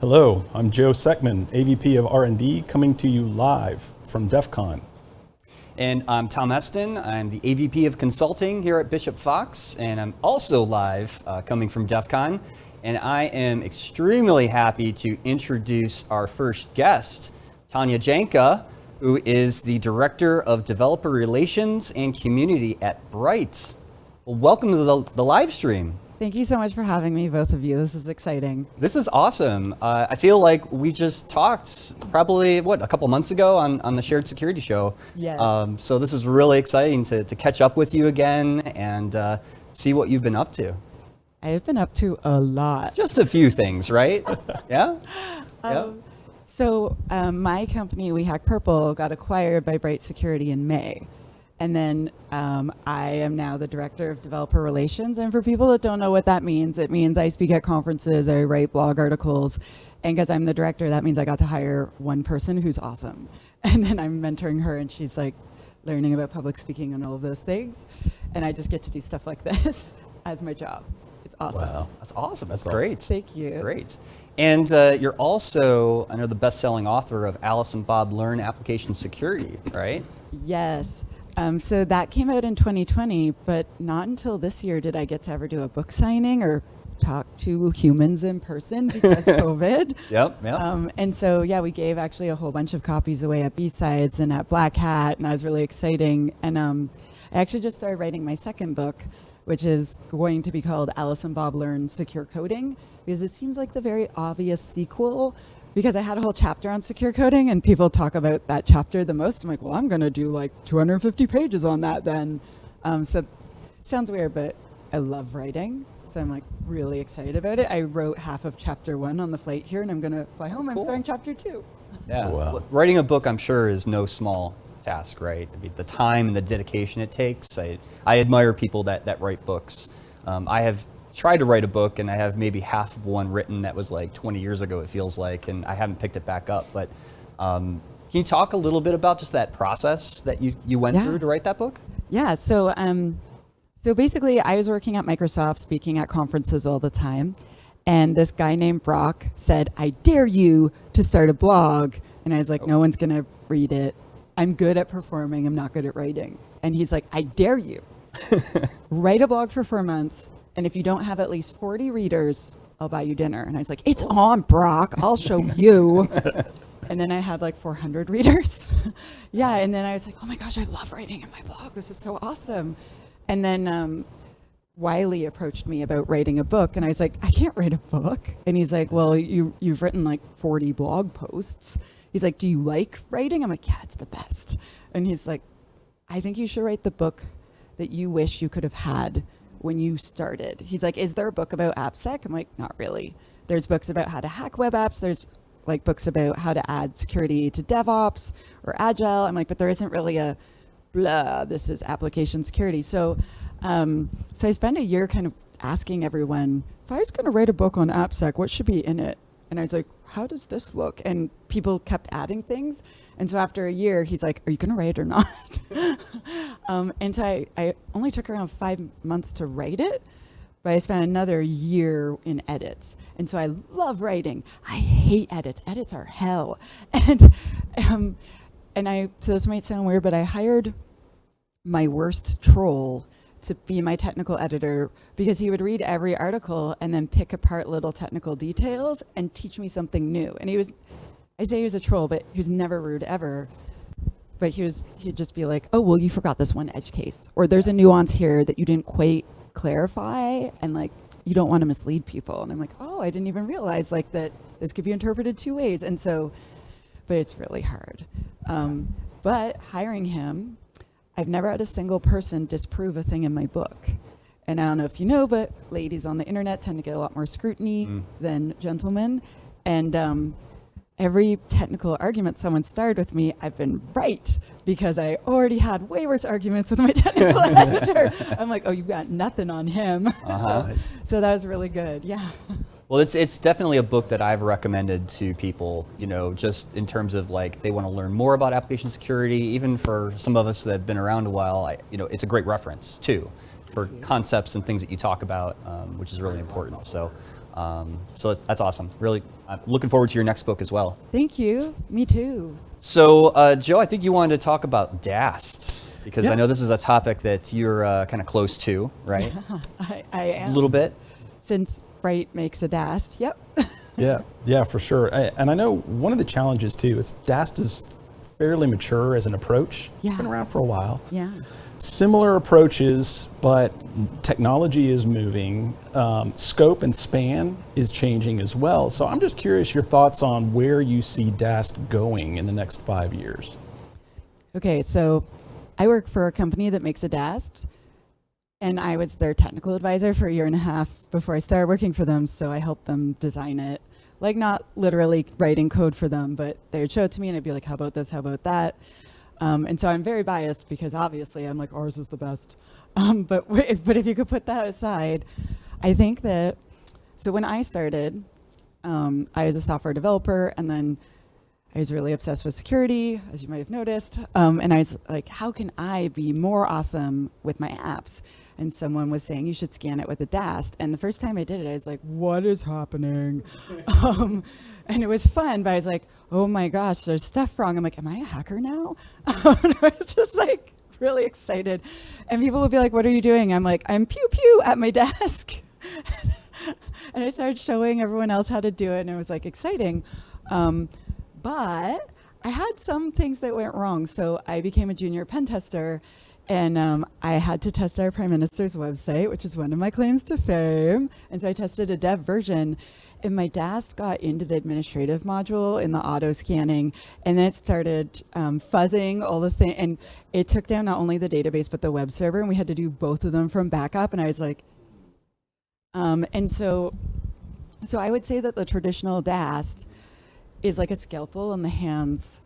Hello, I'm Joe Seckman, AVP of R&D, coming to you live from DEF CON. And I'm Tom Eston. I'm the AVP of Consulting here at Bishop Fox, and I'm also live coming from DEF CON. And I am extremely happy to introduce our first guest, Tanya Janca, who is the Director of Developer Relations and Community at Bright. Well, welcome to the live stream. Thank you so much for having me, both of you. This is exciting. This is awesome. I feel like we just talked probably, a couple months ago on the Shared Security Show. Yes. So this is really exciting to catch up with you again and see what you've been up to. I've been up to a lot. Just a few things, right? Yeah? So my company, We Hack Purple, got acquired by Bright Security in May. And then I am now the Director of Developer Relations. And for people that don't know what that means, it means I speak at conferences, I write blog articles. And because I'm the director, that means I got to hire one person who's awesome. And then I'm mentoring her, and she's like learning about public speaking and all of those things. And I just get to do stuff like this as my job. It's awesome. Wow, that's awesome. That's great. Thank you. That's great. And you're also, I know, the best-selling author of Alice and Bob Learn Application Security, right? Yes. So that came out in 2020, but not until this year did I get to ever do a book signing or talk to humans in person because of COVID. Yep. And so, yeah, we gave actually a whole bunch of copies away at B-Sides and at Black Hat, and that was really exciting. And I actually just started writing my second book, which is going to be called Alice and Bob Learn Secure Coding, because it seems like the very obvious sequel, because I had a whole chapter on secure coding and people talk about that chapter the most. I'm like, well, I'm going to do like 250 pages on that then. So it sounds weird, but I love writing. So I'm like really excited about it. I wrote half of chapter 1 on the flight here, and I'm going to fly home. Cool. I'm starting chapter 2. Yeah. Wow. Writing a book, I'm sure, is no small task, right? I mean, the time and the dedication it takes. I admire people that write books. I have tried to write a book, and I have maybe half of one written that was like 20 years ago, it feels like, and I haven't picked it back up. But can you talk a little bit about just that process that you went through to write that book? Yeah, so basically I was working at Microsoft, speaking at conferences all the time, and this guy named Brock said, I dare you to start a blog. And I was like, no one's going to read it. I'm good at performing, I'm not good at writing. And he's like, I dare you. Write a blog for 4 months, and if you don't have at least 40 readers, I'll buy you dinner. And I was like, it's on, Brock, I'll show you. And then I had like 400 readers. Yeah, and then I was like, oh my gosh, I love writing in my blog. This is so awesome. And then Wiley approached me about writing a book, and I was like, I can't write a book. And he's like, well, you've written like 40 blog posts. He's like, do you like writing? I'm like, yeah, it's the best. And he's like, I think you should write the book that you wish you could have had when you started. He's like, is there a book about AppSec? I'm like, not really. There's books about how to hack web apps. There's like books about how to add security to DevOps or Agile. I'm like, but there isn't really a blah, this is application security. So I spent a year kind of asking everyone, if I was going to write a book on AppSec, what should be in it? And I was like, how does this look? And people kept adding things. And so after a year, he's like, are you going to write it or not? And so I only took around 5 months to write it, but I spent another year in edits. And so I love writing. I hate edits. Edits are hell. And so this might sound weird, but I hired my worst troll to be my technical editor, because he would read every article and then pick apart little technical details and teach me something new. And I say he was a troll, but he was never rude ever. But he'd just be like, oh, well, you forgot this one edge case, or there's a nuance here that you didn't quite clarify, and like, you don't want to mislead people. And I'm like, oh, I didn't even realize like that this could be interpreted 2 ways. And so, but it's really hard. But hiring him, I've never had a single person disprove a thing in my book. And I don't know if you know, but ladies on the internet tend to get a lot more scrutiny than gentlemen. And every technical argument someone started with me, I've been right, because I already had way worse arguments with my technical editor. I'm like, oh, you got nothing on him. So that was really good, yeah. Well, it's definitely a book that I've recommended to people, just in terms of like they want to learn more about application security. Even for some of us that have been around a while, it's a great reference too for concepts and things that you talk about, which is really important. So So that's awesome. Really looking forward to your next book as well. Thank you. Me too. So, Joe, I think you wanted to talk about DAST because Yeah. I know this is a topic that you're kind of close to, right? I am. A little bit. Since Bright makes a DAST. Yep. Yeah, for sure. And I know one of the challenges too is DAST is fairly mature as an approach. Yeah. It's been around for a while. Yeah. Similar approaches, but technology is moving. Scope and span is changing as well. So I'm just curious your thoughts on where you see DAST going in the next 5 years. Okay, so I work for a company that makes a DAST, and I was their technical advisor for a year and a half before I started working for them, so I helped them design it. Like, not literally writing code for them, but they would show it to me and I'd be like, how about this, how about that? And so I'm very biased because obviously I'm like, ours is the best. But if you could put that aside, I think that, so when I started, I was a software developer, and then I was really obsessed with security, as you might have noticed. And I was like, how can I be more awesome with my apps? And someone was saying, you should scan it with a DAST. And the first time I did it, I was like, what is happening? And it was fun, but I was like, oh my gosh, there's stuff wrong. I'm like, am I a hacker now? And I was just like really excited. And people would be like, what are you doing? I'm like, I'm pew pew at my desk. And I started showing everyone else how to do it, and it was like exciting. But I had some things that went wrong. So I became a junior pen tester, and I had to test our prime minister's website, which is one of my claims to fame. And so I tested a dev version, and my DAST got into the administrative module in the auto scanning, and then it started fuzzing all the things. And it took down not only the database, but the web server, and we had to do both of them from backup. And I was like, and so I would say that the traditional DAST is like a scalpel in the hands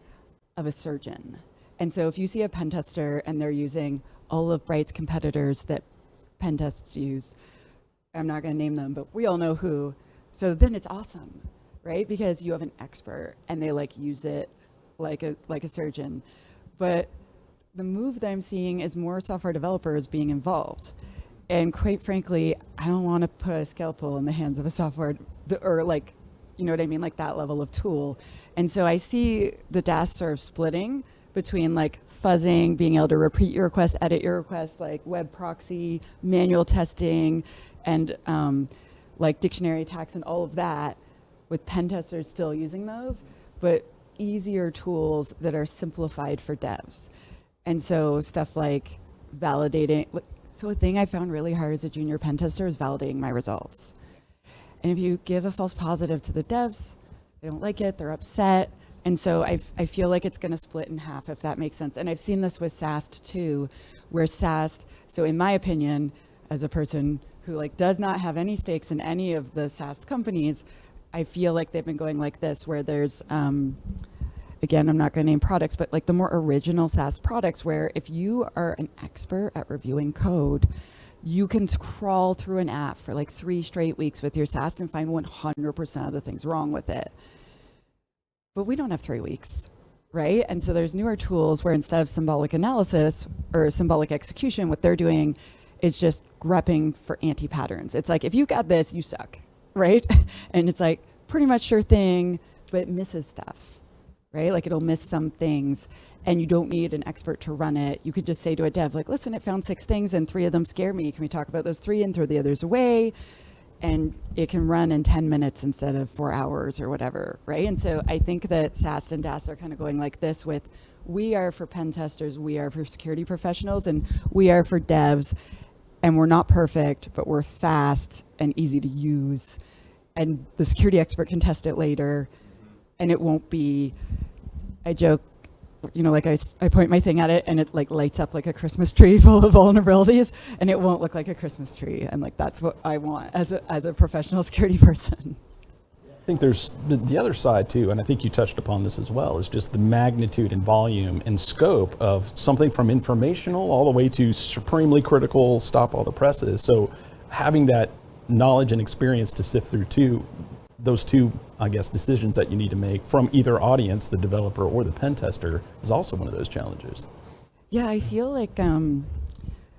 of a surgeon. And so if you see a pen tester and they're using all of Bright's competitors that pen tests use, I'm not going to name them, but we all know who. So then it's awesome, right? Because you have an expert and they like use it like a surgeon. But the move that I'm seeing is more software developers being involved. And quite frankly, I don't want to put a scalpel in the hands of a software or like, you know what I mean? Like that level of tool. And so I see the DAST sort of splitting between like fuzzing, being able to repeat your requests, edit your requests, like web proxy, manual testing, and like dictionary attacks and all of that, with pen testers still using those, but easier tools that are simplified for devs. And so stuff like validating. So a thing I found really hard as a junior pen tester is validating my results. And if you give a false positive to the devs, they don't like it, they're upset. And so I feel like it's going to split in half, if that makes sense. And I've seen this with SAST too, where SAST, so in my opinion, as a person who like does not have any stakes in any of the SAST companies, I feel like they've been going like this, where there's, again, I'm not going to name products, but like the more original SAST products, where if you are an expert at reviewing code, you can crawl through an app for like 3 straight weeks with your SAST and find 100% of the things wrong with it. But we don't have 3 weeks, right? And so there's newer tools where instead of symbolic analysis or symbolic execution, what they're doing is just grepping for anti-patterns. It's like, if you got this, you suck, right? And it's like pretty much sure thing, but it misses stuff, right? Like it'll miss some things, and you don't need an expert to run it. You could just say to a dev, like, listen, it found 6 things and 3 of them scare me. Can we talk about those 3 and throw the others away? And it can run in 10 minutes instead of 4 hours or whatever, right? And so I think that SAST and DAST are kind of going like this with, we are for pen testers, we are for security professionals, and we are for devs. And we're not perfect, but we're fast and easy to use. And the security expert can test it later, and it won't be, I joke, you know, like I point my thing at it and it like lights up like a Christmas tree full of vulnerabilities, and it won't look like a Christmas tree. And like, that's what I want as a professional security person. I think there's the other side too, and I think you touched upon this as well, is just the magnitude and volume and scope of something from informational all the way to supremely critical, stop all the presses. So having that knowledge and experience to sift through those two, I guess, decisions that you need to make from either audience, the developer or the pen tester, is also one of those challenges. Yeah, I feel like,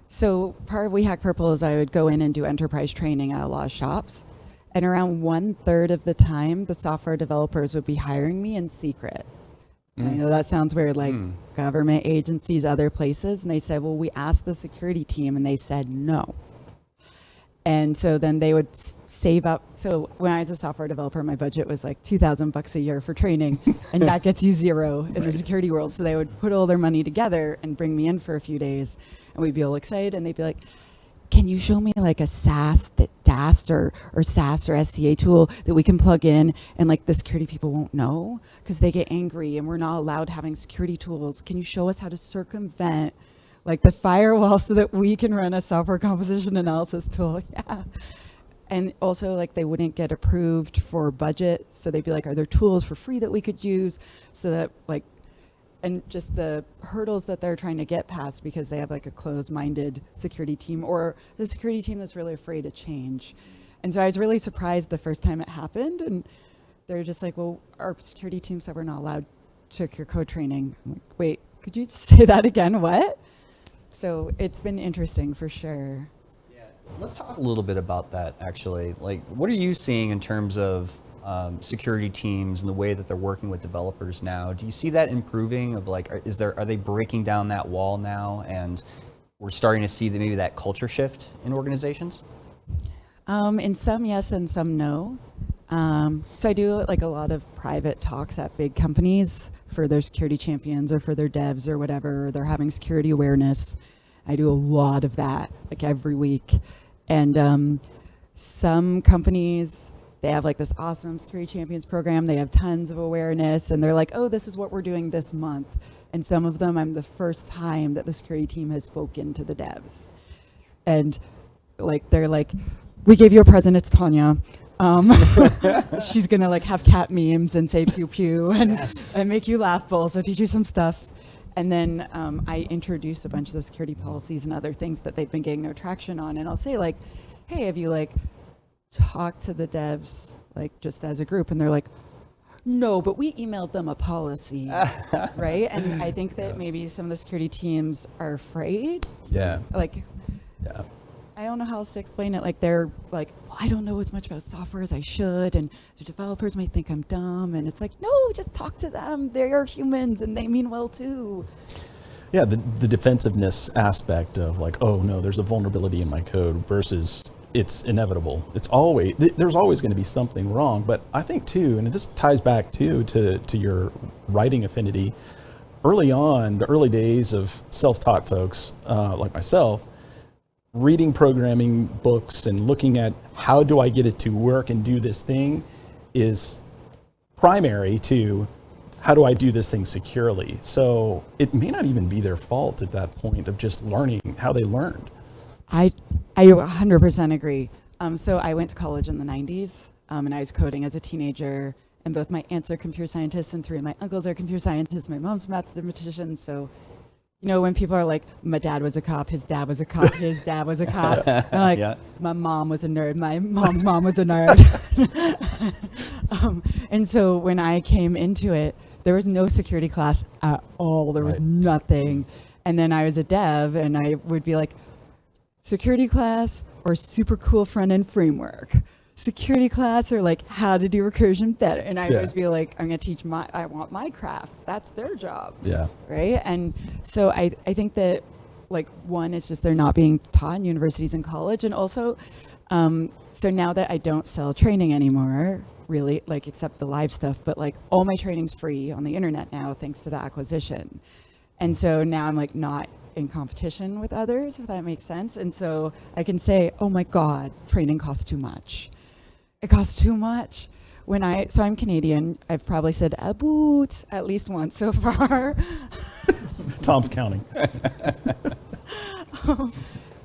so part of We Hack Purple is I would go in and do enterprise training at a lot of shops. And around 1/3 of the time, the software developers would be hiring me in secret. And I know that sounds weird, like government agencies, other places. And they said, well, we asked the security team and they said no. And so then they would save up. So when I was a software developer, my budget was like $2,000 a year for training, and that gets you zero in the security world. So they would put all their money together and bring me in for a few days, and we'd be all excited, and they'd be like, can you show me like a SaaS, DAST or SaaS or SCA tool that we can plug in and like the security people won't know because they get angry and we're not allowed having security tools. Can you show us how to circumvent like the firewall so that we can run a software composition analysis tool? Yeah. And also like they wouldn't get approved for budget. So they'd be like, are there tools for free that we could use so that like, and just the hurdles that they're trying to get past because they have like a closed-minded security team or the security team is really afraid of change. And so I was really surprised the first time it happened. And they're just like, well, our security team said we're not allowed secure code training. I'm like, wait, could you just say that again? What? So it's been interesting for sure. Yeah, let's talk a little bit about that actually. Like, what are you seeing in terms of security teams and the way that they're working with developers now? Do you see that improving? Of like, are they breaking down that wall now, and we're starting to see maybe that culture shift in organizations? In some yes, and some no. So I do like a lot of private talks at big companies for their security champions or for their devs or whatever. They're having security awareness. I do a lot of that like every week, and some companies, they have like this awesome security champions program. They have tons of awareness and they're like, oh, this is what we're doing this month. And some of them, I'm the first time that the security team has spoken to the devs. And like, they're like, we gave you a present, it's Tanya. She's gonna like have cat memes and say pew pew and, and make you laugh, so teach you some stuff. And then I introduce a bunch of the security policies and other things that they've been getting no traction on. And I'll say like, hey, have you like talk to the devs like just as a group? And they're like, no, but we emailed them a policy. Right? And I think that maybe some of the security teams are afraid. Yeah. Like, Yeah. I don't know how else to explain it. Like they're like, well, I don't know as much about software as I should, and the developers might think I'm dumb. And it's like, no, just talk to them. They are humans and they mean well too. Yeah, the defensiveness aspect of like, oh no, there's a vulnerability in my code versus it's inevitable. It's always, there's always going to be something wrong. But I think too, and this ties back too to your writing affinity, early on, the early days of self-taught folks like myself, reading programming books and looking at how do I get it to work and do this thing is primary to how do I do this thing securely. So it may not even be their fault at that point of just learning how they learned. I 100% agree. So I went to college in the 90s, and I was coding as a teenager, and both my aunts are computer scientists and three of my uncles are computer scientists. My mom's a mathematician. So, you know, when people are like, my dad was a cop, his dad was a cop, his dad was a cop, I'm like, yeah. My mom was a nerd, my mom's mom was a nerd. And so when I came into it, there was no security class at all. There was nothing. And then I was a dev, and I would be like, security class or super cool front-end framework, security class or like how to do recursion better. And I always be like, I'm going to teach I want my craft. That's their job. Yeah. Right. And so I think that like one is just they're not being taught in universities and college. And also, so now that I don't sell training anymore, really, like except the live stuff, but like all my training's free on the internet now, thanks to the acquisition. And so now I'm like not in competition with others, if that makes sense. And so I can say, oh my God, training costs too much. It costs too much. So I'm Canadian. I've probably said a boot at least once so far. Tom's counting.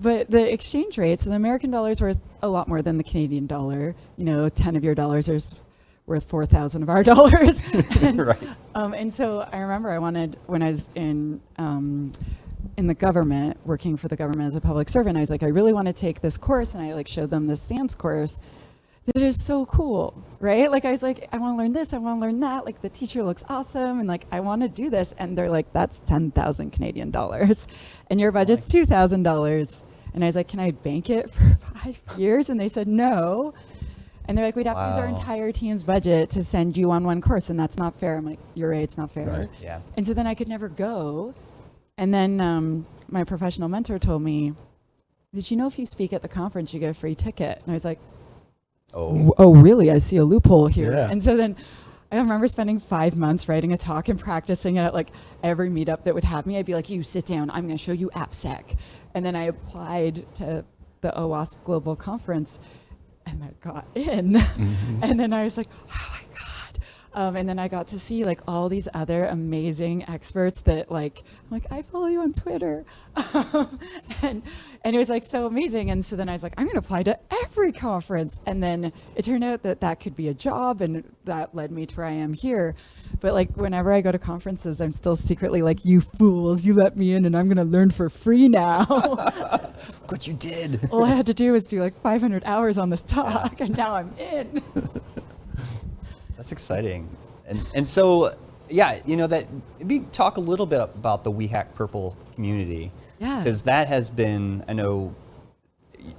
But the exchange rate, so the American dollar is worth a lot more than the Canadian dollar. You know, 10 of your dollars are worth 4,000 of our dollars. And, right. And so I remember when I was in the government, working for the government as a public servant, I was like, I really want to take this course, and I like showed them this SANS course that is so cool, right? Like I was like, I want to learn this, I want to learn that, like the teacher looks awesome, and like I want to do this, and they're like, that's 10,000 Canadian dollars, and your budget's $2,000, and I was like, can I bank it for 5 years? And they said no. And they're like, we'd have to use our entire team's budget to send you on one course, and that's not fair. I'm like, you're right, it's not fair. Right. Yeah. And so then I could never go. And then my professional mentor told me, did you know if you speak at the conference, you get a free ticket? And I was like, oh, really? I see a loophole here. Yeah. And so then I remember spending 5 months writing a talk and practicing it at like every meetup that would have me. I'd be like, you sit down, I'm going to show you AppSec. And then I applied to the OWASP Global Conference, and I got in. And then I was like, oh my God. And then I got to see like all these other amazing experts that like, I'm like, I follow you on Twitter. and it was like so amazing. And so then I was like, I'm going to apply to every conference. And then it turned out that that could be a job, and that led me to where I am here. But like whenever I go to conferences, I'm still secretly like, you fools, you let me in and I'm going to learn for free now. What you did. All I had to do was do like 500 hours on this talk, and now I'm in. That's exciting. And so, yeah, you know, that maybe talk a little bit about the We Hack Purple community. Yeah. Because that has been, I know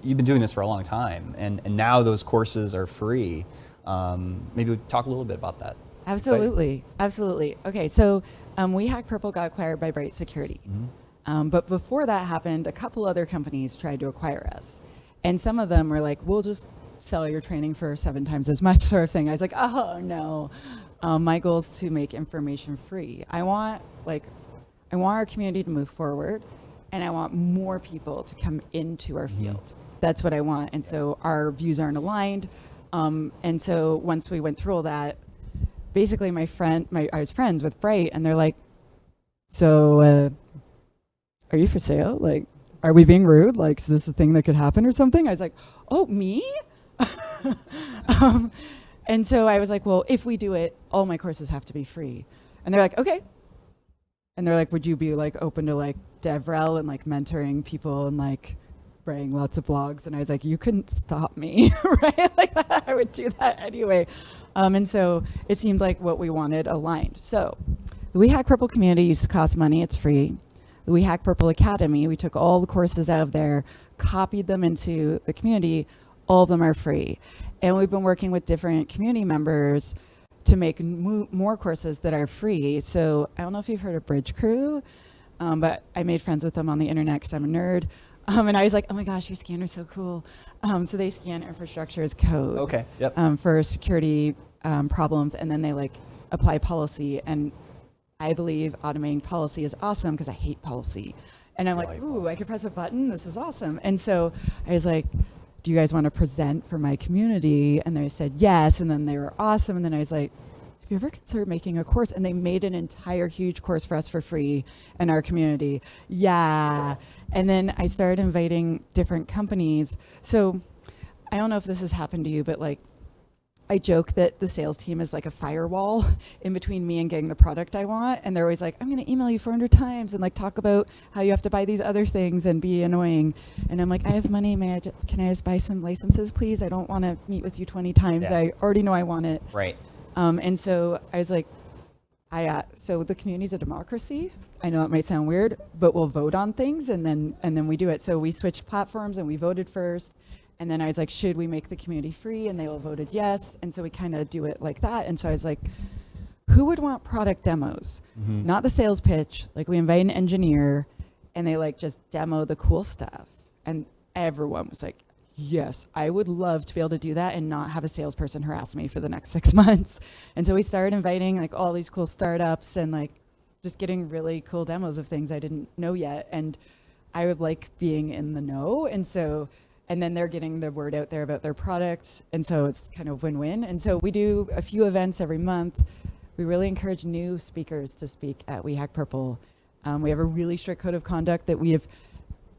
you've been doing this for a long time, and now those courses are free. Maybe we talk a little bit about that. Absolutely. Absolutely. Okay, so We Hack Purple got acquired by Bright Security. But before that happened, a couple other companies tried to acquire us. And some of them were like, we'll just sell your training for 7 times as much, sort of thing. I was like, oh no. My goal is to make information free. I want our community to move forward, and I want more people to come into our field. That's what I want. And so our views aren't aligned. And so once we went through all that, basically I was friends with Bright, and they're like, so are you for sale? Like, are we being rude? Like, is this a thing that could happen or something? I was like, oh, me? And so I was like, well, if we do it, all my courses have to be free. And they're like, okay. And they're like, would you be like open to like DevRel and like mentoring people and like writing lots of blogs? And I was like, you couldn't stop me, right? Like I would do that anyway. And so it seemed like what we wanted aligned. So the We Hack Purple community used to cost money. It's free. The We Hack Purple Academy, we took all the courses out of there, copied them into the community. All of them are free. And we've been working with different community members to make more courses that are free. So I don't know if you've heard of Bridge Crew, but I made friends with them on the internet because I'm a nerd. And I was like, oh my gosh, your scanner's so cool. So they scan infrastructure as code. Okay, yep. For security problems, and then they like apply policy. And I believe automating policy is awesome because I hate policy. And I'm like, ooh, I could press a button. This is awesome. And so I was like, do you guys want to present for my community? And they said yes, and then they were awesome. And then I was like, have you ever considered making a course? And they made an entire huge course for us for free in our community. Yeah. And then I started inviting different companies. So I don't know if this has happened to you, but like I joke that the sales team is like a firewall in between me and getting the product I want. And they're always like, I'm going to email you 400 times and like talk about how you have to buy these other things and be annoying. And I'm like, I have money. Can I just buy some licenses, please? I don't want to meet with you 20 times. Yeah. I already know I want it. Right. And so I was like, so the community's a democracy. I know it might sound weird, but we'll vote on things and then we do it. So we switched platforms and we voted first. And then I was like, should we make the community free? And they all voted yes. And so we kind of do it like that. And so I was like, who would want product demos? Not the sales pitch. Like we invite an engineer and they like just demo the cool stuff. And everyone was like, yes, I would love to be able to do that and not have a salesperson harass me for the next 6 months. And so we started inviting like all these cool startups and like just getting really cool demos of things I didn't know yet. And I would like being in the know. And then they're getting the word out there about their product. And so it's kind of win-win. And so we do a few events every month. We really encourage new speakers to speak at We Hack Purple. We have a really strict code of conduct that we have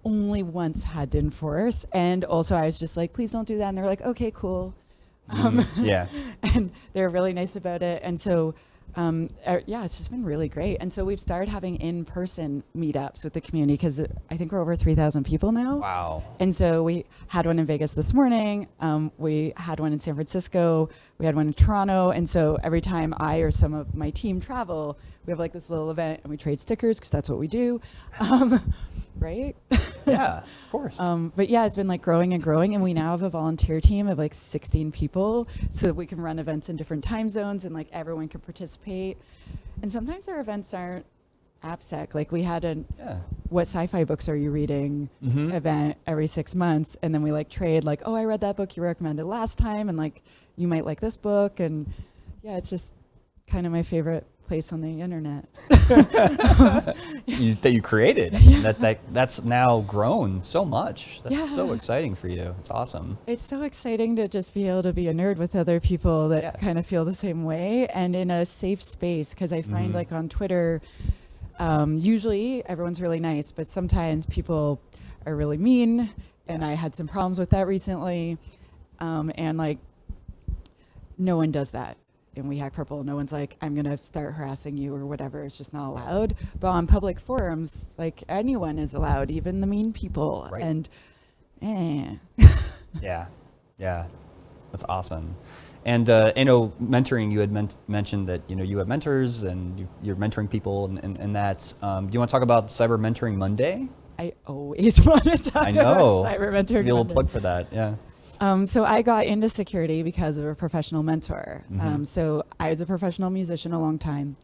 only once had to enforce. And also I was just like, please don't do that. And they're like, okay, cool. Yeah. And they're really nice about it. And so it's just been really great. And so we've started having in-person meetups with the community because I think we're over 3,000 people now. Wow. And so we had one in Vegas this morning. We had one in San Francisco. We had one in Toronto. And so every time I or some of my team travel, we have like this little event and we trade stickers because that's what we do. Right? Yeah, of course. But yeah, it's been like growing and growing, and we now have a volunteer team of like 16 people, so that we can run events in different time zones and like everyone can participate. And sometimes our events aren't AppSec. Like we had a what sci-fi books are you reading event every 6 months, and then we like trade like, oh, I read that book you recommended last time, and like you might like this book, and yeah, it's just kind of my favorite place on the internet. That you created. That's now grown so much. That's so exciting for you. It's awesome. It's so exciting to just be able to be a nerd with other people that kind of feel the same way, and in a safe space, because I find like on Twitter, usually everyone's really nice, but sometimes people are really mean, and I had some problems with that recently, and like no one does that. And We Hack Purple, no one's like, I'm gonna start harassing you or whatever. It's just not allowed. But on public forums, like anyone is allowed, even the mean people. Right. And Yeah, that's awesome. And mentoring, you had mentioned that you have mentors and you're mentoring people, and that. Do you want to talk about Cyber Mentoring Monday? I always want to talk about Cyber Mentoring Maybe a little Monday. plug for that. Yeah. So I got into security because of a professional mentor. So I was a professional musician a long time.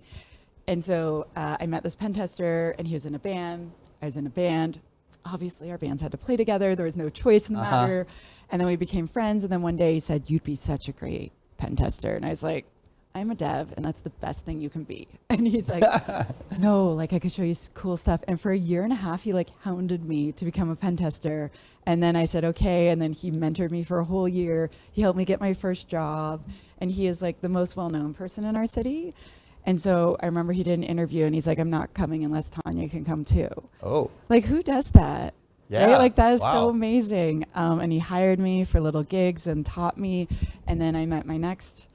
And so I met this pen tester, and he was in a band. I was in a band. Obviously, our bands had to play together. There was no choice in the matter. And then we became friends. And then one day he said, you'd be such a great pen tester. And I was like, I'm a dev, and that's the best thing you can be. And he's like, no, like I could show you cool stuff. And for a year and a half, he like hounded me to become a pen tester. And then I said, okay. And then he mentored me for a whole year. He helped me get my first job. And he is like the most well-known person in our city. And so I remember he did an interview, and he's like, I'm not coming unless Tanya can come too. Oh. Like, who does that? Yeah. Right? Like, that is Wow. so amazing. And he hired me for little gigs and taught me. And then I met my next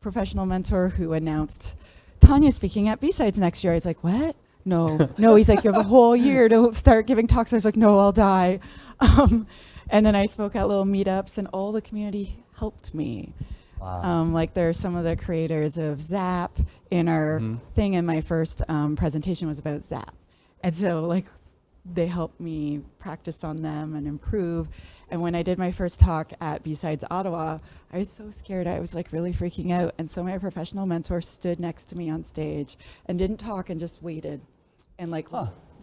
professional mentor, who announced Tanya speaking at B-Sides next year. I was like, what? No. He's like, you have a whole year to start giving talks. I was like, no, I'll die. And then I spoke at little meetups, and all the community helped me. Wow. Like there are some of the creators of Zap in our thing, and my first presentation was about Zap. And so like they helped me practice on them and improve. And when I did my first talk at B-Sides Ottawa, I was so scared. I was like really freaking out. And so my professional mentor stood next to me on stage and didn't talk and just waited. And like,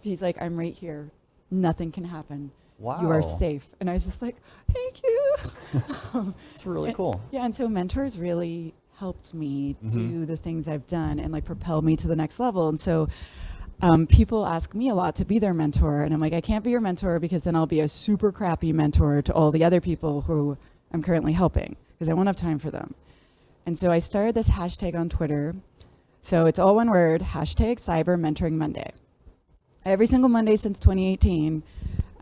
he's like, I'm right here. Nothing can happen. Wow. You are safe. And I was just like, thank you. It's really cool. Yeah, and so mentors really helped me do the things I've done and like propel me to the next level. And so people ask me a lot to be their mentor, and I'm like, I can't be your mentor because then I'll be a super crappy mentor to all the other people who I'm currently helping, because I won't have time for them. And so I started this hashtag on Twitter. So it's all one word, hashtag Cyber Mentoring Monday. Every single Monday since 2018,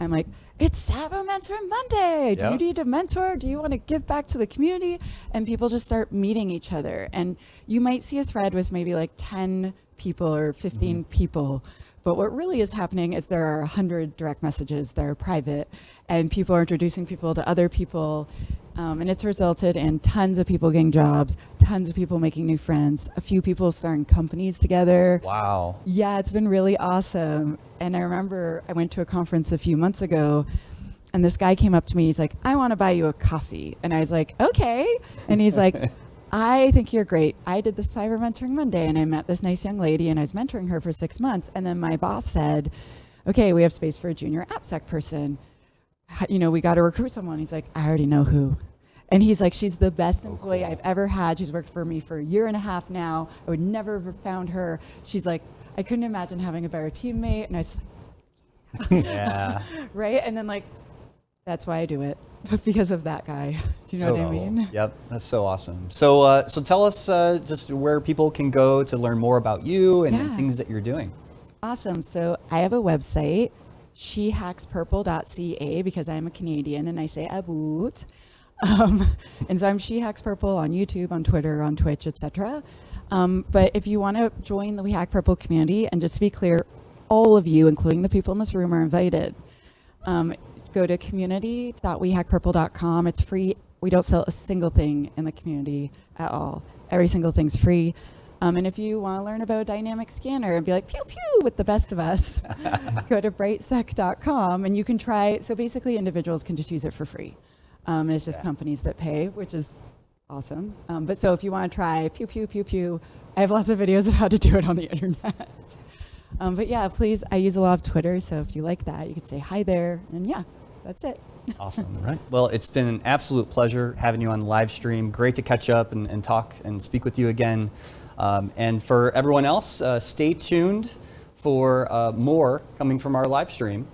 I'm like, it's Cyber Mentoring Monday. Do you need a mentor? Do you want to give back to the community? And people just start meeting each other. And you might see a thread with maybe like 10 people or 15 people. But what really is happening is there are 100 direct messages that are private, and people are introducing people to other people. And it's resulted in tons of people getting jobs, tons of people making new friends, a few people starting companies together. Wow. Yeah, it's been really awesome. And I remember I went to a conference a few months ago, and this guy came up to me. He's like, I want to buy you a coffee. And I was like, okay. And he's like, I think you're great. I did the Cyber Mentoring Monday, and I met this nice young lady, and I was mentoring her for 6 months. And then my boss said, okay, we have space for a junior AppSec person. We got to recruit someone. He's like, I already know who. And he's like, she's the best employee I've ever had. She's worked for me for a year and a half now. I would never have found her. She's like, I couldn't imagine having a better teammate. And I was like, Yeah. right? And then like, that's why I do it, because of that guy. Do you know what I mean? Yep, that's so awesome. So tell us just where people can go to learn more about you and things that you're doing. Awesome. So I have a website, shehackspurple.ca, because I'm a Canadian and I say aboot. And so I'm She Hacks Purple on YouTube, on Twitter, on Twitch, etc. But if you want to join the We Hack Purple community, and just to be clear, all of you, including the people in this room, are invited. Go to community.wehackpurple.com. It's free. We don't sell a single thing in the community at all. Every single thing's free. And if you want to learn about a dynamic scanner and be like, pew, pew, with the best of us, go to brightsec.com and you can try. So basically, individuals can just use it for free. And it's just companies that pay, which is awesome. But so if you want to try pew, pew, pew, pew, I have lots of videos of how to do it on the internet. But yeah, please, I use a lot of Twitter. So if you like that, you could say hi there. And yeah, that's it. Awesome. Right. Well, it's been an absolute pleasure having you on the live stream. Great to catch up and talk and speak with you again. And for everyone else, stay tuned for more coming from our live stream.